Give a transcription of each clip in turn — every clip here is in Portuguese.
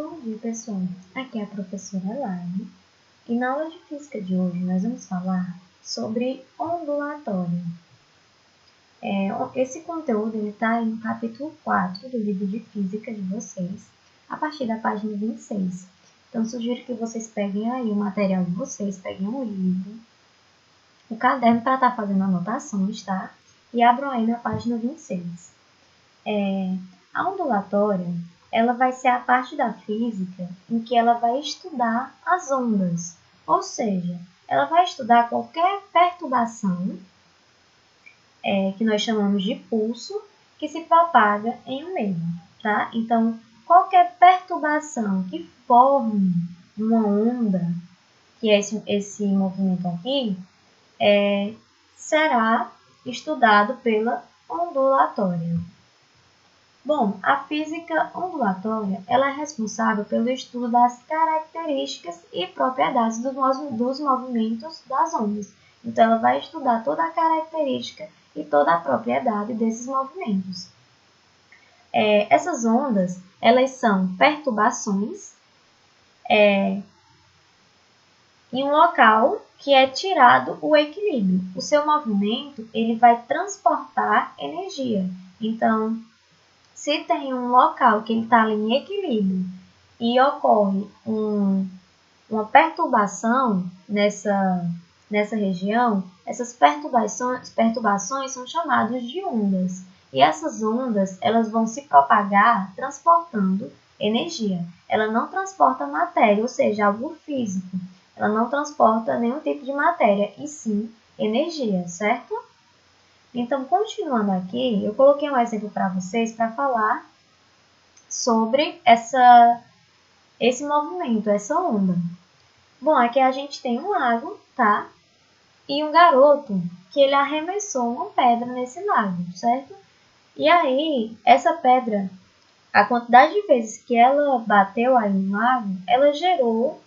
Bom dia, pessoal. Aqui é a professora Laine e na aula de física de hoje nós vamos falar sobre ondulatório. Esse conteúdo está no capítulo 4 do livro de física de vocês, a partir da página 26. Então, sugiro que vocês peguem aí o material de vocês, peguem um livro, o caderno para estar fazendo anotações, tá? E abram aí na página 26. A ondulatória, ela vai ser a parte da física em que ela vai estudar as ondas, ou seja, ela vai estudar qualquer perturbação, que nós chamamos de pulso, que se propaga em um meio, tá? Então, qualquer perturbação que forme uma onda, que é esse movimento aqui, será estudado pela ondulatória. Bom, a física ondulatória ela é responsável pelo estudo das características e propriedades dos movimentos das ondas. Então, ela vai estudar toda a característica e toda a propriedade desses movimentos. Essas ondas, elas são perturbações em um local que é tirado o equilíbrio. O seu movimento ele vai transportar energia. Então, se tem um local que ele está ali em equilíbrio e ocorre uma perturbação nessa região, essas perturbações são chamadas de ondas. E essas ondas elas vão se propagar transportando energia. Ela não transporta matéria, ou seja, algo físico. Ela não transporta nenhum tipo de matéria, e sim energia, certo? Então, continuando aqui, eu coloquei um exemplo para vocês para falar sobre esse movimento, essa onda. Bom, aqui a gente tem um lago, tá? E um garoto que ele arremessou uma pedra nesse lago, certo? E aí, essa pedra, a quantidade de vezes que ela bateu aí no lago, ela gerou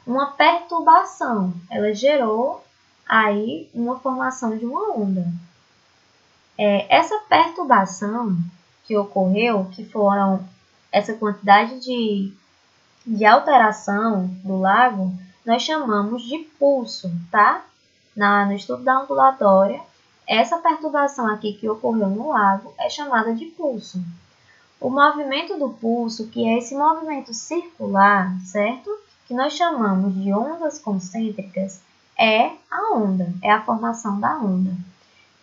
uma perturbação. Ela gerou aí uma formação de uma onda. Essa perturbação que ocorreu, que foram essa quantidade de alteração do lago, nós chamamos de pulso, tá? No estudo da ondulatória, essa perturbação aqui que ocorreu no lago é chamada de pulso. O movimento do pulso, que é esse movimento circular, certo? Que nós chamamos de ondas concêntricas, é a onda, é a formação da onda.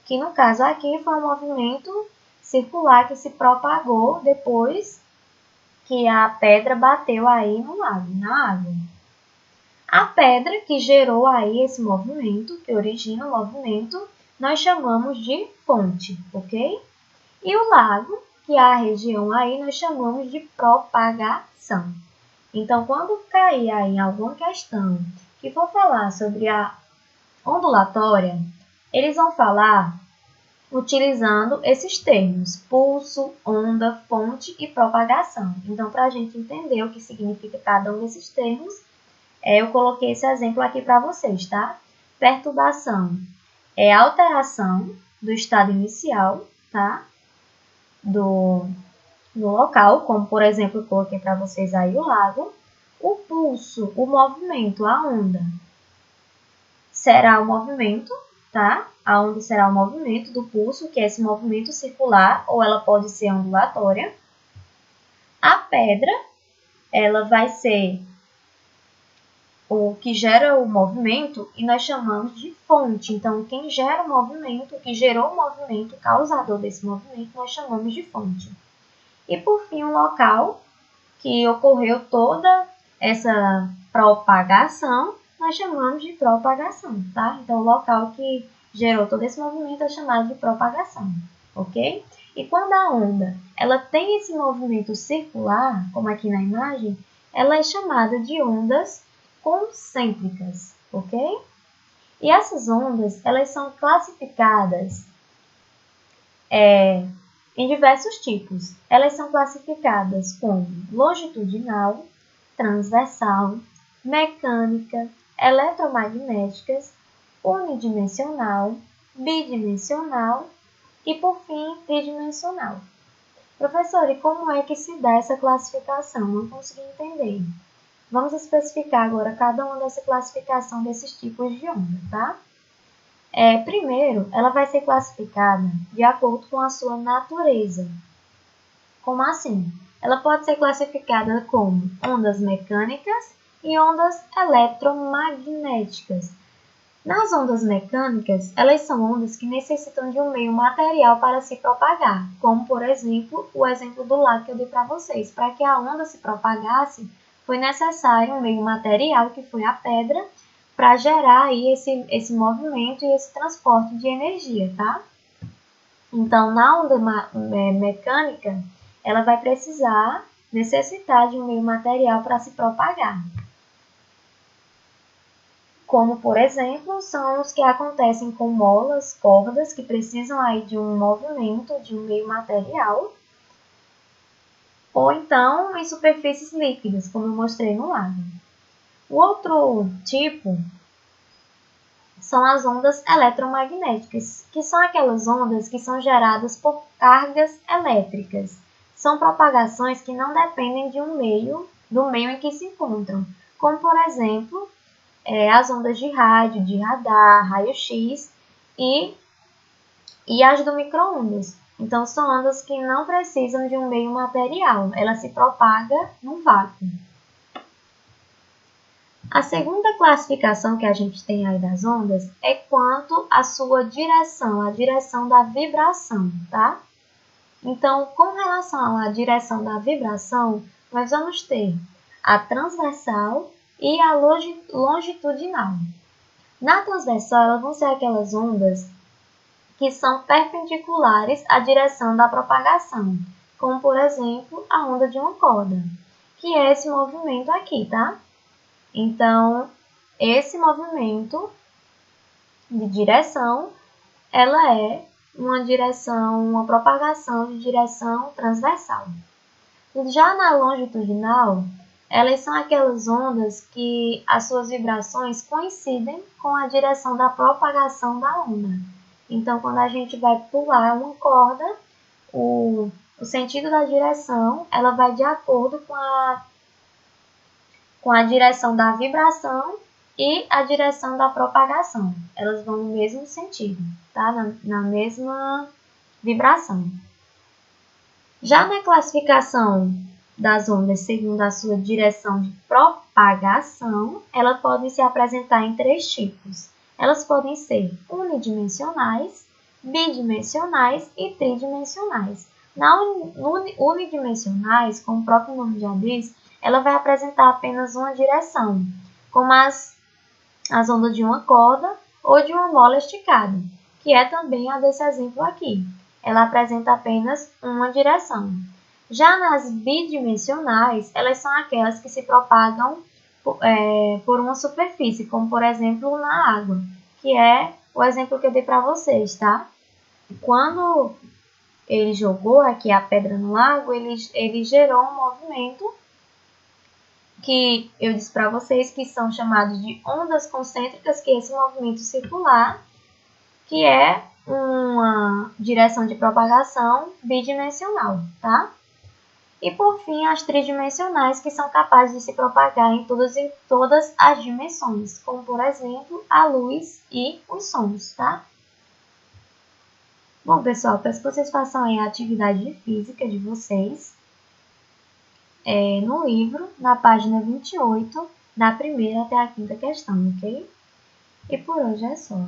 Que no caso aqui foi um movimento circular que se propagou depois que a pedra bateu aí no lago, na água. A pedra que gerou aí esse movimento, que origina o movimento, nós chamamos de fonte, ok? E o lago, que é a região aí, nós chamamos de propagação. Então, quando cair aí em alguma questão que for falar sobre a ondulatória, eles vão falar utilizando esses termos, pulso, onda, fonte e propagação. Então, para a gente entender o que significa cada um desses termos, eu coloquei esse exemplo aqui para vocês, tá? Perturbação é alteração do estado inicial, tá? No local, como por exemplo, eu coloquei para vocês aí o lago. O pulso, o movimento, a onda, será o movimento, tá? A onda será o movimento do pulso, que é esse movimento circular, ou ela pode ser ondulatória. A pedra, ela vai ser o que gera o movimento e nós chamamos de fonte. Então, quem gera o movimento, que gerou o movimento, causador desse movimento, nós chamamos de fonte. E por fim, o local que ocorreu toda essa propagação, nós chamamos de propagação, tá? Então, o local que gerou todo esse movimento é chamado de propagação, ok? E quando a onda ela tem esse movimento circular, como aqui na imagem, ela é chamada de ondas concêntricas, ok? E essas ondas, elas são classificadas em diversos tipos. Elas são classificadas como longitudinal, transversal, mecânica, eletromagnéticas, unidimensional, bidimensional e, por fim, tridimensional. Professor, e como é que se dá essa classificação? Não consegui entender. Vamos especificar agora cada uma dessa classificação desses tipos de onda, tá? Primeiro, ela vai ser classificada de acordo com a sua natureza. Como assim? Ela pode ser classificada como ondas mecânicas e ondas eletromagnéticas. Nas ondas mecânicas, elas são ondas que necessitam de um meio material para se propagar, como, por exemplo, o exemplo do lago que eu dei para vocês. Para que a onda se propagasse, foi necessário um meio material, que foi a pedra, para gerar aí esse movimento e esse transporte de energia, tá? Então, na onda mecânica, ela vai necessitar de um meio material para se propagar. Como, por exemplo, são os que acontecem com molas, cordas, que precisam aí de um movimento, de um meio material. Ou então em superfícies líquidas, como eu mostrei no lado. O outro tipo são as ondas eletromagnéticas, que são aquelas ondas que são geradas por cargas elétricas. São propagações que não dependem do meio em que se encontram, como, por exemplo, as ondas de rádio, de radar, raio-x e as do micro-ondas. Então, são ondas que não precisam de um meio material, ela se propaga num vácuo. A segunda classificação que a gente tem aí das ondas é quanto à sua direção, a direção da vibração, tá? Então, com relação à direção da vibração, nós vamos ter a transversal e a longitudinal. Na transversal, elas vão ser aquelas ondas que são perpendiculares à direção da propagação, como, por exemplo, a onda de uma corda, que é esse movimento aqui, tá? Então, esse movimento de direção, ela é uma propagação de direção transversal. Já na longitudinal, elas são aquelas ondas que as suas vibrações coincidem com a direção da propagação da onda. Então, quando a gente vai pular uma corda, o sentido da direção, ela vai de acordo com a direção da vibração e a direção da propagação. Elas vão no mesmo sentido, tá? Na mesma vibração. Já na classificação das ondas segundo a sua direção de propagação, elas podem se apresentar em 3 tipos. Elas podem ser unidimensionais, bidimensionais e tridimensionais. Na unidimensionais, como o próprio nome já diz, ela vai apresentar apenas uma direção, como as ondas de uma corda ou de uma mola esticada, que é também a desse exemplo aqui. Ela apresenta apenas uma direção. Já nas bidimensionais, elas são aquelas que se propagam por uma superfície, como por exemplo na água, que é o exemplo que eu dei para vocês, tá? Quando ele jogou aqui a pedra no lago, ele gerou um movimento que eu disse para vocês que são chamados de ondas concêntricas, que é esse movimento circular, que é uma direção de propagação bidimensional, tá? E por fim, as tridimensionais, que são capazes de se propagar em todas as dimensões, como por exemplo, a luz e os sons, tá? Bom, pessoal, peço que vocês façam aí a atividade de física de vocês no livro, na página 28, da primeira até a quinta questão, ok? E por hoje é só.